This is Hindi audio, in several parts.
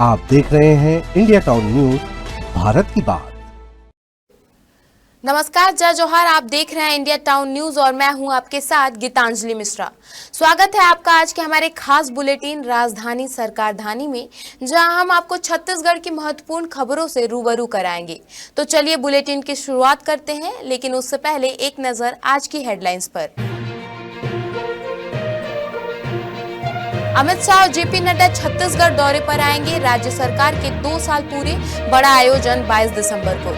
आप देख रहे हैं इंडिया टाउन न्यूज, भारत की बात। नमस्कार, जय जोहार। आप देख रहे हैं इंडिया टाउन न्यूज और मैं हूं आपके साथ गीतांजलि मिश्रा। स्वागत है आपका आज के हमारे खास बुलेटिन राजधानी सरकारधानी में, जहां हम आपको छत्तीसगढ़ की महत्वपूर्ण खबरों से रूबरू कराएंगे। तो चलिए बुलेटिन की शुरुआत करते हैं, लेकिन उससे पहले एक नजर आज की हेडलाइंस पर। अमित शाह और जेपी नड्डा छत्तीसगढ़ दौरे पर आएंगे। राज्य सरकार के 2 साल पूरे, बड़ा आयोजन 22 दिसंबर को।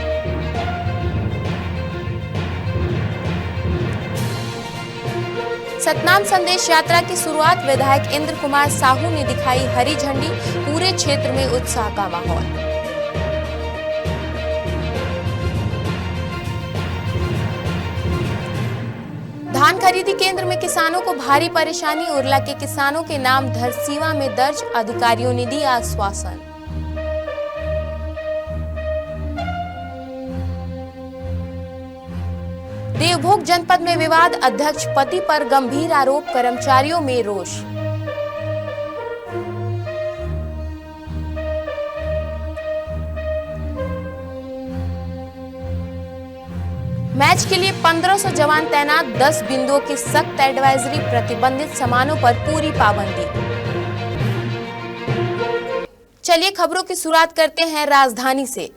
सतनाम संदेश यात्रा की शुरुआत, विधायक इंद्र कुमार साहू ने दिखाई हरी झंडी, पूरे क्षेत्र में उत्साह का माहौल। धान खरीदी केंद्र में किसानों को भारी परेशानी, उरला के किसानों के नाम धरसीवा में दर्ज, अधिकारियों ने दिया आश्वासन। देवभोग जनपद में विवाद, अध्यक्ष पति पर गंभीर आरोप, कर्मचारियों में रोष। मैच के लिए 1500 जवान तैनात, 10 बिंदुओं की सख्त एडवाइजरी, प्रतिबंधित सामानों पर पूरी पाबंदी। चलिए खबरों की शुरुआत करते हैं राजधानी से।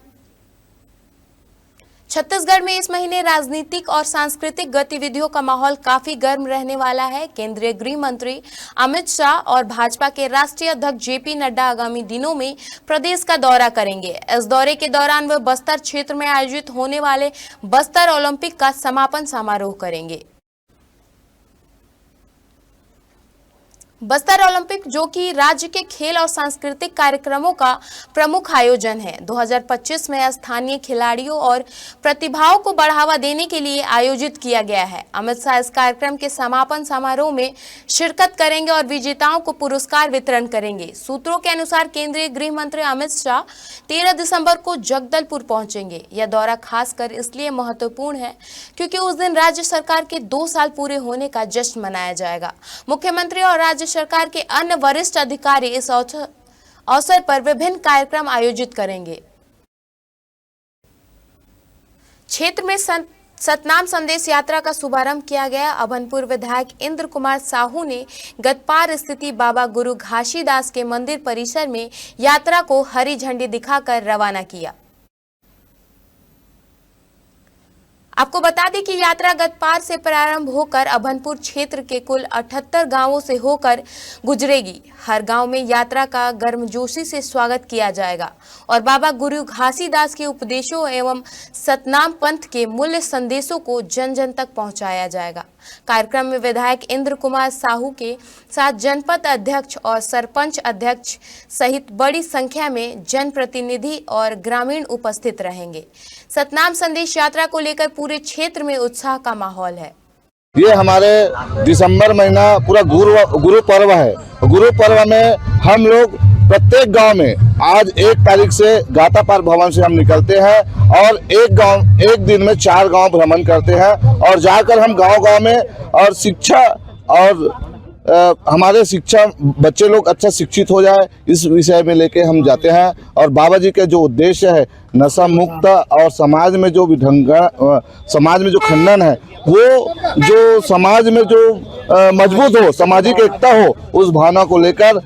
छत्तीसगढ़ में इस महीने राजनीतिक और सांस्कृतिक गतिविधियों का माहौल काफी गर्म रहने वाला है। केंद्रीय गृह मंत्री अमित शाह और भाजपा के राष्ट्रीय अध्यक्ष जेपी नड्डा आगामी दिनों में प्रदेश का दौरा करेंगे। इस दौरे के दौरान वह बस्तर क्षेत्र में आयोजित होने वाले बस्तर ओलंपिक का समापन समारोह करेंगे। बस्तर ओलंपिक, जो कि राज्य के खेल और सांस्कृतिक कार्यक्रमों का प्रमुख आयोजन है, 2025 में स्थानीय खिलाड़ियों और प्रतिभाओं को बढ़ावा देने के लिए आयोजित किया गया है। अमित शाह इस कार्यक्रम के समापन समारोह में शिरकत करेंगे और विजेताओं को पुरस्कार वितरण करेंगे। सूत्रों के अनुसार केंद्रीय गृह मंत्री अमित शाह 13 दिसंबर को जगदलपुर पहुंचेंगे। यह दौरा खासकर इसलिए महत्वपूर्ण है क्योंकि उस दिन राज्य सरकार के 2 साल पूरे होने का जश्न मनाया जाएगा। मुख्यमंत्री और राज्य सरकार के अन्य वरिष्ठ अधिकारी इस अवसर पर विभिन्न कार्यक्रम आयोजित करेंगे। क्षेत्र में सतनाम संदेश यात्रा का शुभारंभ किया गया। अभनपुर विधायक इंद्र कुमार साहू ने गतपार स्थिति बाबा गुरु घासीदास के मंदिर परिसर में यात्रा को हरी झंडी दिखाकर रवाना किया। आपको बता दें कि यात्रा गतपार से प्रारंभ होकर अभनपुर क्षेत्र के कुल 78 गांवों से होकर गुजरेगी। हर गांव में यात्रा का गर्मजोशी से स्वागत किया जाएगा और बाबा गुरु घासीदास के उपदेशों एवं सतनाम पंथ के मूल्य संदेशों को जन जन तक पहुंचाया जाएगा। कार्यक्रम में विधायक इंद्र कुमार साहू के साथ जनपद अध्यक्ष और सरपंच अध्यक्ष सहित बड़ी संख्या में जनप्रतिनिधि और ग्रामीण उपस्थित रहेंगे। सतनाम संदेश यात्रा को लेकर पूरे क्षेत्र में उत्साह का माहौल है। ये हमारे दिसंबर महीना पूरा गुरु पर्व है। गुरु पर्व में हम लोग प्रत्येक गांव में आज 1 तारीख से गातापार भवन से हम निकलते हैं और एक दिन में 4 गांव भ्रमण करते हैं और जाकर हम गांव में और शिक्षा और हमारे शिक्षा बच्चे लोग अच्छा शिक्षित हो जाए, इस विषय में लेके हम जाते हैं। और बाबा जी के जो उद्देश्य है नशा मुक्त और समाज में जो समाज में जो खंडन है, वो जो समाज में जो मजबूत हो, सामाजिक एकता हो, उस भावना को लेकर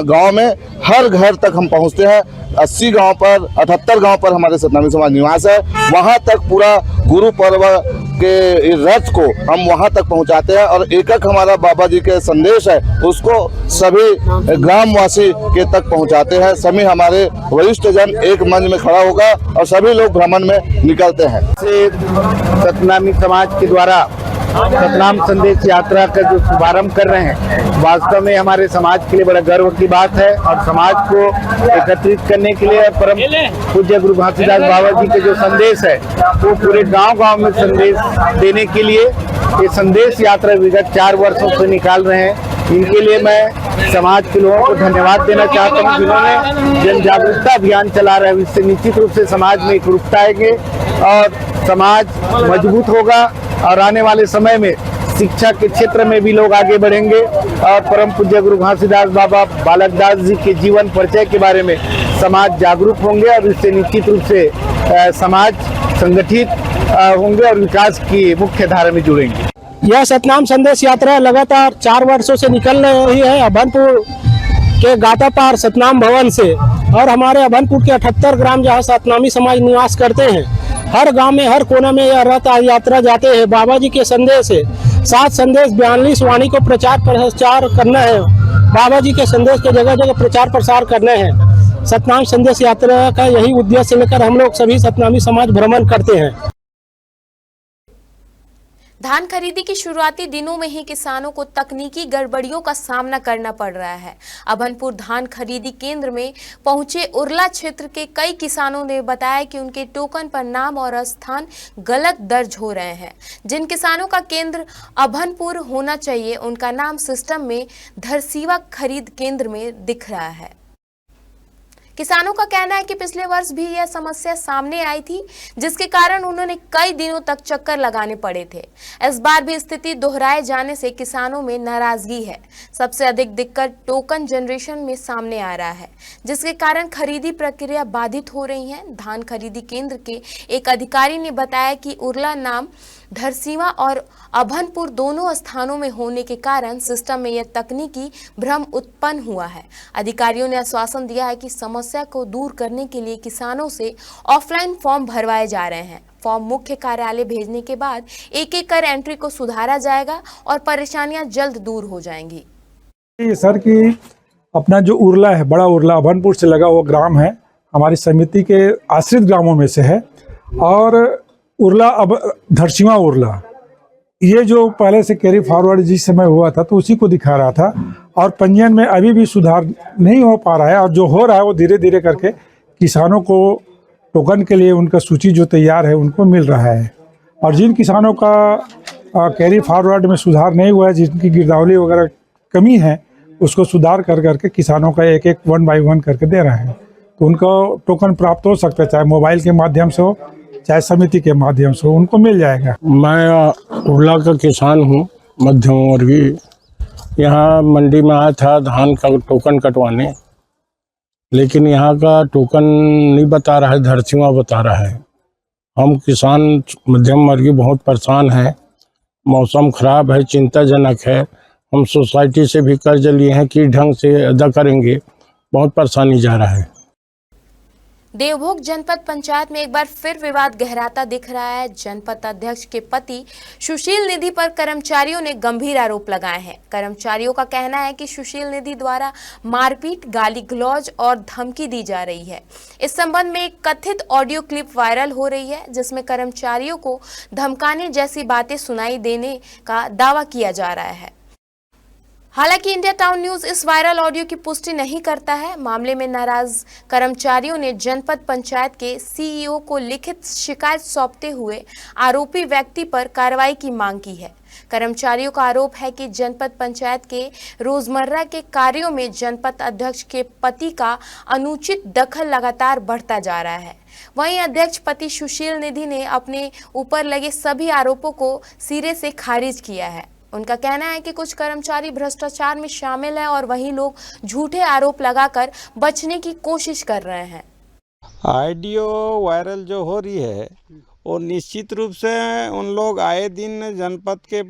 गांव में हर घर तक हम पहुंचते हैं। 80 गांव पर 78 गांव पर हमारे सतनामी समाज निवास है। वहां तक पूरा गुरु पर्व के रथ को हम वहां तक पहुंचाते हैं और एक हमारा बाबा जी के संदेश है उसको सभी ग्रामवासी के तक पहुंचाते हैं। सभी हमारे वरिष्ठ जन एक मंच में खड़ा होगा और सभी लोग भ्रमण में निकलते हैं। सतनामी समाज के द्वारा सतनाम संदेश यात्रा का जो शुभारंभ कर रहे हैं, वास्तव में हमारे समाज के लिए बड़ा गर्व की बात है और समाज को एकत्रित करने के लिए परम पूज्य गुरु घासीदास बाबा जी के जो संदेश है वो पूरे गांव-गांव में संदेश देने के लिए ये संदेश यात्रा विगत 4 वर्षों से निकाल रहे हैं। इनके लिए मैं समाज के लोगों को धन्यवाद देना चाहता हूँ जिन्होंने जन जागरूकता अभियान चला रहे हैं। इससे निश्चित रूप से समाज में एकरूपता आएगी और समाज मजबूत होगा और आने वाले समय में शिक्षा के क्षेत्र में भी लोग आगे बढ़ेंगे और परम पूज्य गुरु घासीदास बाबा बालक दास जी के जीवन परिचय के बारे में समाज जागरूक होंगे और इससे निश्चित रूप से समाज संगठित होंगे और विकास की मुख्य धारा में जुड़ेंगे। यह सतनाम संदेश यात्रा लगातार 4 वर्षों से निकल रही है अभनपुर के गातापार सतनाम भवन से, और हमारे अभनपुर के 78 ग्राम जहाँ सतनामी समाज निवास करते हैं, हर गांव में हर कोना में यह रथ यात्रा जाते हैं। बाबा जी के संदेश है, 7 संदेश 42 वाणी को प्रचार प्रसार करना है। बाबा जी के संदेश के जगह जगह प्रचार प्रसार करने हैं। सतनाम संदेश यात्रा का यही उद्देश्य लेकर हम लोग सभी सतनामी समाज भ्रमण करते हैं। धान खरीदी की शुरुआती दिनों में ही किसानों को तकनीकी गड़बड़ियों का सामना करना पड़ रहा है। अभनपुर धान खरीदी केंद्र में पहुंचे उरला क्षेत्र के कई किसानों ने बताया कि उनके टोकन पर नाम और स्थान गलत दर्ज हो रहे हैं। जिन किसानों का केंद्र अभनपुर होना चाहिए, उनका नाम सिस्टम में धरसीवा खरीद केंद्र में दिख रहा है। किसानों का कहना है कि पिछले वर्ष भी यह समस्या सामने आई थी, जिसके कारण उन्होंने कई दिनों तक चक्कर लगाने पड़े थे। इस बार भी स्थिति दोहराए जाने से किसानों में नाराजगी है। सबसे अधिक दिक्कत टोकन जनरेशन में सामने आ रहा है, जिसके कारण खरीदी प्रक्रिया बाधित हो रही है। धान खरीदी केंद्र के एक अधिकारी ने बताया कि उरला नाम धरसीवा और अभनपुर दोनों स्थानों में होने के कारण सिस्टम में यह तकनीकी भ्रम उत्पन्न हुआ है। अधिकारियों ने आश्वासन दिया है कि समस्या को दूर करने के लिए किसानों से ऑफलाइन फॉर्म भरवाए जा रहे हैं। फॉर्म मुख्य कार्यालय भेजने के बाद एक एक कर एंट्री को सुधारा जाएगा और परेशानियां जल्द दूर हो जाएंगी। सर की अपना जो उरला है, बड़ा उरला अभनपुर से लगा हुआ ग्राम है, हमारी समिति के आश्रित ग्रामों में से है। और उरला अब धरसीवा उरला, ये जो पहले से कैरी फॉरवर्ड जिस समय हुआ था तो उसी को दिखा रहा था, और पंजीयन में अभी भी सुधार नहीं हो पा रहा है। और जो हो रहा है वो धीरे धीरे करके किसानों को टोकन के लिए उनका सूची जो तैयार है उनको मिल रहा है। और जिन किसानों का कैरी फॉरवर्ड में सुधार नहीं हुआ है, जिनकी गिरदावली वगैरह कमी है, उसको सुधार कर करके किसानों का एक एक 1 बाय 1 करके दे रहे हैं। तो उनको टोकन प्राप्त हो सकता है, चाहे मोबाइल के माध्यम से हो चाहे समिति के माध्यम से, उनको मिल जाएगा। मैं उरला का किसान हूँ, मध्यम वर्गीय। यहाँ मंडी में आया था धान का टोकन कटवाने, लेकिन यहाँ का टोकन नहीं बता रहा है, धरसीवा बता रहा है। हम किसान मध्यम वर्गीय बहुत परेशान हैं। मौसम खराब है, चिंताजनक है। हम सोसाइटी से भी कर्ज लिए हैं कि ढंग से अदा करेंगे, बहुत परेशानी जा रहा है। देवभोग जनपद पंचायत में एक बार फिर विवाद गहराता दिख रहा है। जनपद अध्यक्ष के पति सुशील निधि पर कर्मचारियों ने गंभीर आरोप लगाए हैं। कर्मचारियों का कहना है कि सुशील निधि द्वारा मारपीट, गाली गलौज और धमकी दी जा रही है। इस संबंध में एक कथित ऑडियो क्लिप वायरल हो रही है, जिसमें कर्मचारियों को धमकाने जैसी बातें सुनाई देने का दावा किया जा रहा है। हालांकि इंडिया टाउन न्यूज इस वायरल ऑडियो की पुष्टि नहीं करता है। मामले में नाराज कर्मचारियों ने जनपद पंचायत के सीईओ को लिखित शिकायत सौंपते हुए आरोपी व्यक्ति पर कार्रवाई की मांग की है। कर्मचारियों का आरोप है कि जनपद पंचायत के रोजमर्रा के कार्यों में जनपद अध्यक्ष के पति का अनुचित दखल लगातार बढ़ता जा रहा है। वहीं अध्यक्ष पति सुशील निधि ने अपने ऊपर लगे सभी आरोपों को सिरे से खारिज किया है। उनका कहना है कि कुछ कर्मचारी भ्रष्टाचार में शामिल हैं और वही लोग झूठे आरोप लगाकर बचने की कोशिश कर रहे हैं। ऑडियो वायरल जो हो रही है वो निश्चित रूप से उन लोग आए दिन जनपद के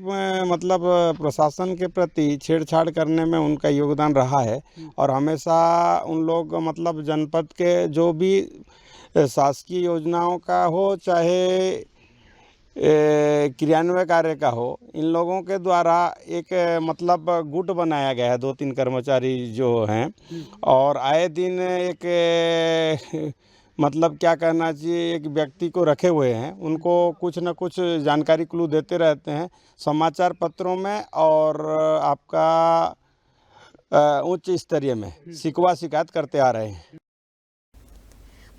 मतलब प्रशासन के प्रति छेड़छाड़ करने में उनका योगदान रहा है। और हमेशा उन लोग मतलब जनपद के जो भी शासकीय योजनाओं का हो चाहे क्रियान्वयन कार्य का हो, इन लोगों के द्वारा एक मतलब गुट बनाया गया है 2-3 कर्मचारी जो हैं, और आए दिन एक मतलब क्या कहना चाहिए, एक व्यक्ति को रखे हुए हैं। उनको कुछ न कुछ जानकारी क्लू देते रहते हैं समाचार पत्रों में और आपका उच्च स्तरीय में शिकवा शिकायत करते आ रहे हैं।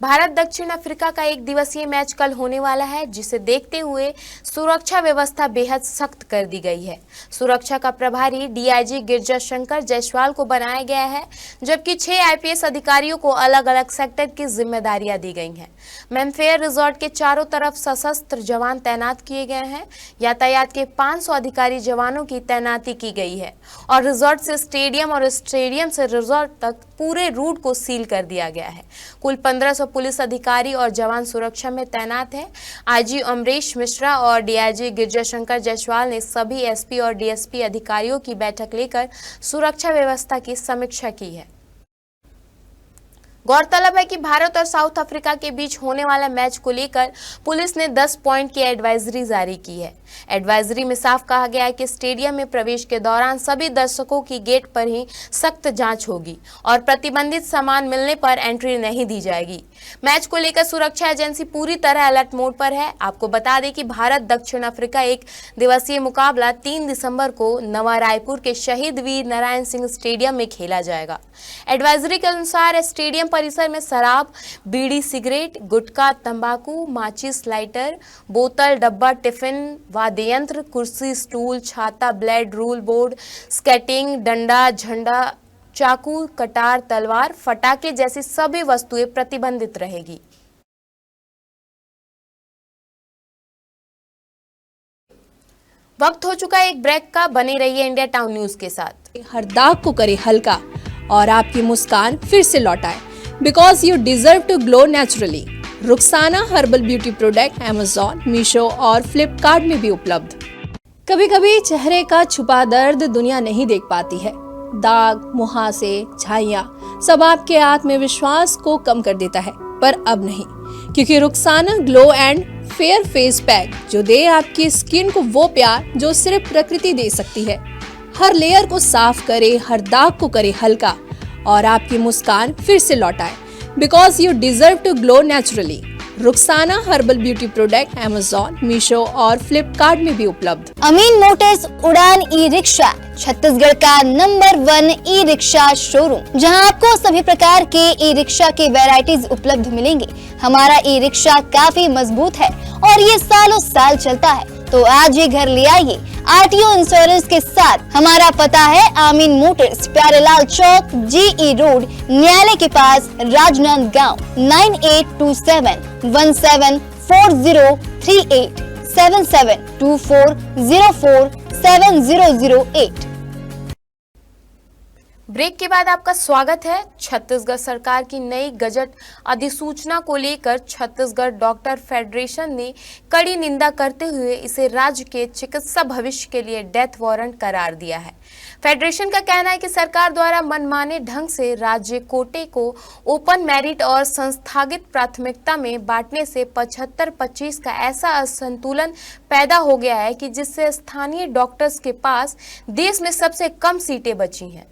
भारत दक्षिण अफ्रीका का एक दिवसीय मैच कल होने वाला है, जिसे देखते हुए सुरक्षा व्यवस्था बेहद सख्त कर दी गई है। सुरक्षा का प्रभारी डीआईजी गिरजा शंकर जायसवाल को बनाया गया है, जबकि 6 आईपीएस अधिकारियों को अलग अलग सेक्टर की जिम्मेदारियां दी गई हैं। मैमफेयर रिजॉर्ट के चारों तरफ सशस्त्र जवान तैनात किए गए हैं। यातायात के 500 अधिकारी जवानों की तैनाती की गई है और रिजॉर्ट से स्टेडियम और स्टेडियम से रिजॉर्ट तक पूरे रूट को सील कर दिया गया है। कुल 1500 पुलिस अधिकारी और जवान सुरक्षा में तैनात हैं। आईजी अमरीश मिश्रा और डीआईजी गिरजा शंकर जायसवाल ने सभी एसपी और डीएसपी अधिकारियों की बैठक लेकर सुरक्षा व्यवस्था की समीक्षा की है। गौरतलब है कि भारत और साउथ अफ्रीका के बीच होने वाला मैच को लेकर पुलिस ने 10 पॉइंट की एडवाइजरी जारी की है। एडवाइजरी में साफ कहा गया है कि स्टेडियम में प्रवेश के दौरान सभी दर्शकों की गेट पर ही सख्त जांच होगी और प्रतिबंधित सामान मिलने पर एंट्री नहीं दी जाएगी। मैच को लेकर सुरक्षा एजेंसी पूरी तरह अलर्ट मोड पर है। आपको बता दें कि भारत दक्षिण अफ्रीका एक दिवसीय मुकाबला 3 दिसंबर को नवा रायपुर के शहीद वीर नारायण सिंह स्टेडियम में खेला जाएगा। एडवाइजरी के अनुसार स्टेडियम परिसर में शराब, बीड़ी, सिगरेट, गुटखा, तंबाकू, माचिस, लाइटर, बोतल, डब्बा, टिफिन, वाद्य यंत्र, कुर्सी, स्टूल, छाता, ब्लेड, रूल बोर्ड, स्केटिंग, डंडा, झंडा, चाकू, कटार, तलवार, फटाके जैसी सभी वस्तुएं प्रतिबंधित रहेगी। वक्त हो चुका है एक ब्रेक का। बने रहिए इंडिया टाउन न्यूज के साथ। हर दाग को करे हल्का और आपकी मुस्कान फिर से लौटाए, because you deserve to glow naturally. Rukhsana herbal beauty product Amazon, Meesho और फ्लिपकार्ट में भी उपलब्ध। कभी कभी चेहरे का छुपा दर्द दुनिया नहीं देख पाती है। दाग, मुहासे, झाइयाँ सब आपके आत्मविश्वास को कम कर देता है, पर अब नहीं, क्योंकि Rukhsana glow and fair face pack जो दे आपकी स्किन को वो प्यार जो सिर्फ प्रकृति दे सकती है। हर लेयर को साफ करे, हर दाग को करे हल्का और आपकी मुस्कान फिर से लौटाए, because you deserve to glow naturally. Rukhsana herbal beauty product Amazon, Meesho और फ्लिपकार्ट में भी उपलब्ध। अमीन मोटर्स उड़ान ई रिक्शा छत्तीसगढ़ का नंबर 1 ई रिक्शा शोरूम, जहां आपको सभी प्रकार के ई रिक्शा के वैरायटीज उपलब्ध मिलेंगे। हमारा ई रिक्शा काफी मजबूत है और ये सालों साल चलता है, तो आज ही घर ले आइए आरटीओ इंश्योरेंस के साथ। हमारा पता है आमीन मोटर्स, प्यारेलाल चौक, जीई रोड, न्यायालय के पास, राजनांदगांव। 9827174038 7724047008। ब्रेक के बाद आपका स्वागत है। छत्तीसगढ़ सरकार की नई गजट अधिसूचना को लेकर छत्तीसगढ़ डॉक्टर फेडरेशन ने कड़ी निंदा करते हुए इसे राज्य के चिकित्सा भविष्य के लिए डेथ वारंट करार दिया है। फेडरेशन का कहना है कि सरकार द्वारा मनमाने ढंग से राज्य कोटे को ओपन मेरिट और संस्थागित प्राथमिकता में बांटने से 75-25 का ऐसा असंतुलन पैदा हो गया है कि जिससे स्थानीय डॉक्टर्स के पास देश में सबसे कम सीटें बची हैं।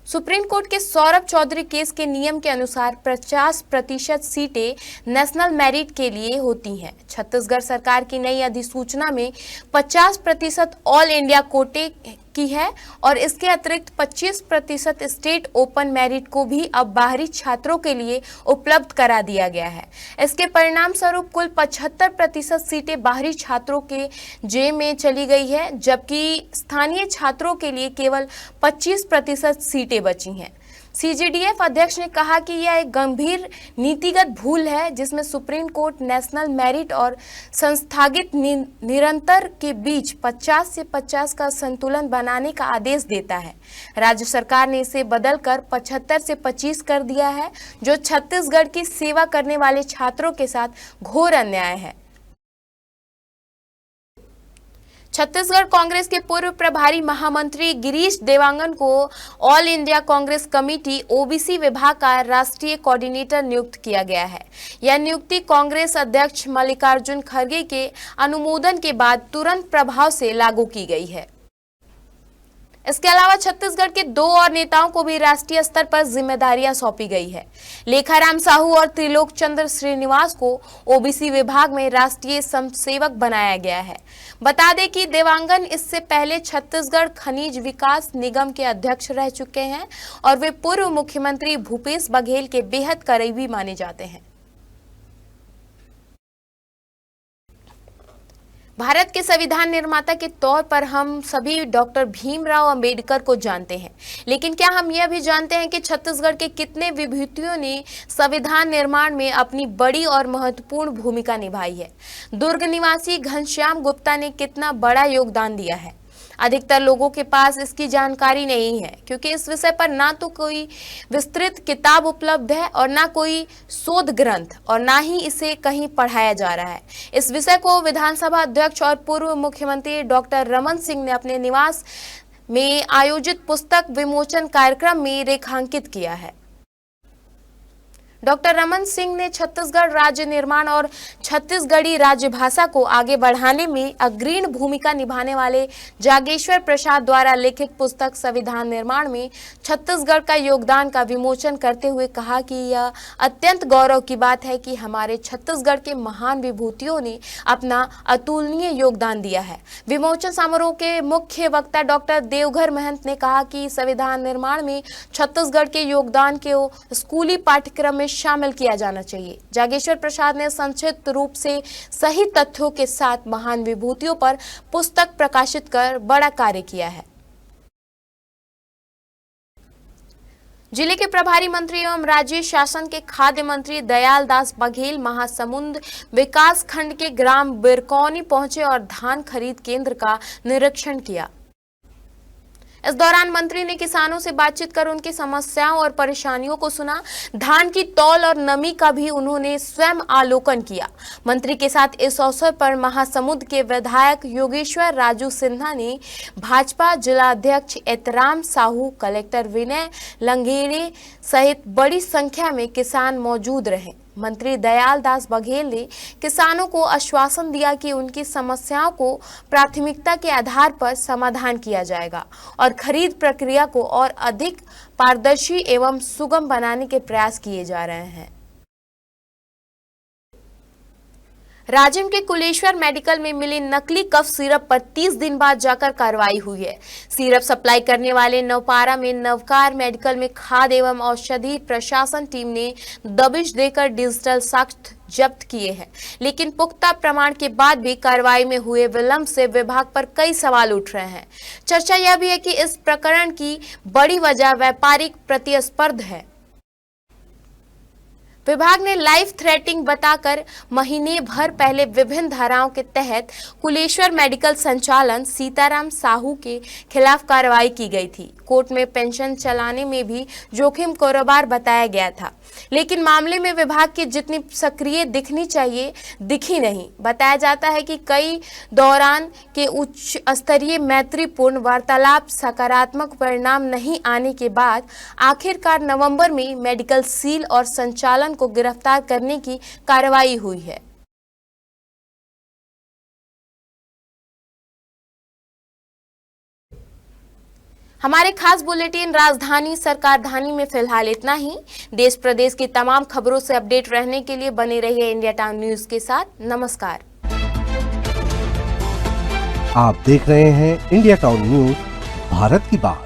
सुप्रीम कोर्ट के सौरभ चौधरी केस के नियम के अनुसार 50% सीटें नेशनल मेरिट के लिए होती हैं। छत्तीसगढ़ सरकार की नई अधिसूचना में 50% ऑल इंडिया कोटे की है और इसके अतिरिक्त 25% स्टेट ओपन मेरिट को भी अब बाहरी छात्रों के लिए उपलब्ध करा दिया गया है। इसके परिणाम स्वरूप कुल 75% सीटें बाहरी छात्रों के जेब में चली गई है, जबकि स्थानीय छात्रों के लिए केवल 25% सीटें बची हैं। सीजीडीएफ अध्यक्ष ने कहा कि यह एक गंभीर नीतिगत भूल है, जिसमें सुप्रीम कोर्ट नेशनल मेरिट और संस्थागित निरंतर के बीच 50 से 50 का संतुलन बनाने का आदेश देता है। राज्य सरकार ने इसे बदलकर 75 से 25 कर दिया है, जो छत्तीसगढ़ की सेवा करने वाले छात्रों के साथ घोर अन्याय है। छत्तीसगढ़ कांग्रेस के पूर्व प्रभारी महामंत्री गिरीश देवांगन को all India Congress committee OBC विभाग का राष्ट्रीय कोऑर्डिनेटर नियुक्त किया गया है। यह नियुक्ति कांग्रेस अध्यक्ष मल्लिकार्जुन खड़गे के अनुमोदन के बाद तुरंत प्रभाव से लागू की गई है। इसके अलावा छत्तीसगढ़ के 2 और नेताओं को भी राष्ट्रीय स्तर पर जिम्मेदारियां सौंपी गई है। लेखाराम साहू और त्रिलोक चंद्र श्रीनिवास को ओबीसी विभाग में राष्ट्रीय समसेवक बनाया गया है। बता दें कि देवांगन इससे पहले छत्तीसगढ़ खनिज विकास निगम के अध्यक्ष रह चुके हैं और वे पूर्व मुख्यमंत्री भूपेश बघेल के बेहद करीबी माने जाते हैं। भारत के संविधान निर्माता के तौर पर हम सभी डॉक्टर भीमराव अंबेडकर को जानते हैं, लेकिन क्या हम यह भी जानते हैं कि छत्तीसगढ़ के कितने विभूतियों ने संविधान निर्माण में अपनी बड़ी और महत्वपूर्ण भूमिका निभाई है। दुर्ग निवासी घनश्याम गुप्ता ने कितना बड़ा योगदान दिया है। अधिकतर लोगों के पास इसकी जानकारी नहीं है, क्योंकि इस विषय पर ना तो कोई विस्तृत किताब उपलब्ध है और ना कोई शोध ग्रंथ और ना ही इसे कहीं पढ़ाया जा रहा है। इस विषय को विधानसभा अध्यक्ष और पूर्व मुख्यमंत्री डॉक्टर रमन सिंह ने अपने निवास में आयोजित पुस्तक विमोचन कार्यक्रम में रेखांकित किया है। डॉक्टर रमन सिंह ने छत्तीसगढ़ राज्य निर्माण और छत्तीसगढ़ी राजभाषा को आगे बढ़ाने में अग्रणी भूमिका निभाने वाले जागेश्वर प्रसाद द्वारा लिखित पुस्तक संविधान निर्माण में छत्तीसगढ़ का योगदान का विमोचन करते हुए कहा कि यह अत्यंत गौरव की बात है कि हमारे छत्तीसगढ़ के महान विभूतियों ने अपना अतुलनीय योगदान दिया है। विमोचन समारोह के मुख्य वक्ता डॉक्टर देवघर महंत ने कहा कि संविधान निर्माण में छत्तीसगढ़ के योगदान को स्कूली पाठ्यक्रम में शामिल किया जाना चाहिए। जागेश्वर प्रसाद ने संक्षिप्त रूप से सही तथ्यों के साथ महान विभूतियों पर पुस्तक प्रकाशित कर बड़ा कार्य किया है। जिले के प्रभारी मंत्री एवं राज्य शासन के खाद्य मंत्री दयाल दास बघेल महासमुंद विकास खंड के ग्राम बिरकौनी पहुंचे और धान खरीद केंद्र का निरीक्षण किया। इस दौरान मंत्री ने किसानों से बातचीत कर उनकी समस्याओं और परेशानियों को सुना। धान की तौल और नमी का भी उन्होंने स्वयं अवलोकन किया। मंत्री के साथ इस अवसर पर महासमुंद के विधायक योगेश्वर राजू सिन्हा ने भाजपा जिलाध्यक्ष एतराम साहू, कलेक्टर विनय लंगेरे सहित बड़ी संख्या में किसान मौजूद रहे। मंत्री दयाल दास बघेल ने किसानों को आश्वासन दिया कि उनकी समस्याओं को प्राथमिकता के आधार पर समाधान किया जाएगा और खरीद प्रक्रिया को और अधिक पारदर्शी एवं सुगम बनाने के प्रयास किए जा रहे हैं। राजिम के कुलेश्वर मेडिकल में मिली नकली कफ सिरप पर 30 दिन बाद जाकर कार्रवाई हुई है। सिरप सप्लाई करने वाले नवपारा में नवकार मेडिकल में खाद्य एवं औषधि प्रशासन टीम ने दबिश देकर डिजिटल साक्ष्य जब्त किए हैं, लेकिन पुख्ता प्रमाण के बाद भी कार्रवाई में हुए विलंब से विभाग पर कई सवाल उठ रहे हैं। चर्चा यह भी है कि इस प्रकरण की बड़ी वजह व्यापारिक प्रतिस्पर्धा है। विभाग ने लाइफ थ्रेटिंग बताकर महीने भर पहले विभिन्न धाराओं के तहत कुलेश्वर मेडिकल संचालन सीताराम साहू के खिलाफ कार्रवाई की गई थी। कोर्ट में पेंशन चलाने में भी जोखिम कारोबार बताया गया था, लेकिन मामले में विभाग की जितनी सक्रिय दिखनी चाहिए दिखी नहीं। बताया जाता है कि कई दौरान के उच्च स्तरीय मैत्रीपूर्ण वार्तालाप सकारात्मक परिणाम नहीं आने के बाद आखिरकार नवंबर में मेडिकल सील और संचालन को गिरफ्तार करने की कार्रवाई हुई है। हमारे खास बुलेटिन राजधानी सरकारधानी में फिलहाल इतना ही। देश प्रदेश की तमाम खबरों से अपडेट रहने के लिए बने रहिए इंडिया टाउन न्यूज के साथ। नमस्कार। आप देख रहे हैं इंडिया टाउन न्यूज, भारत की बात।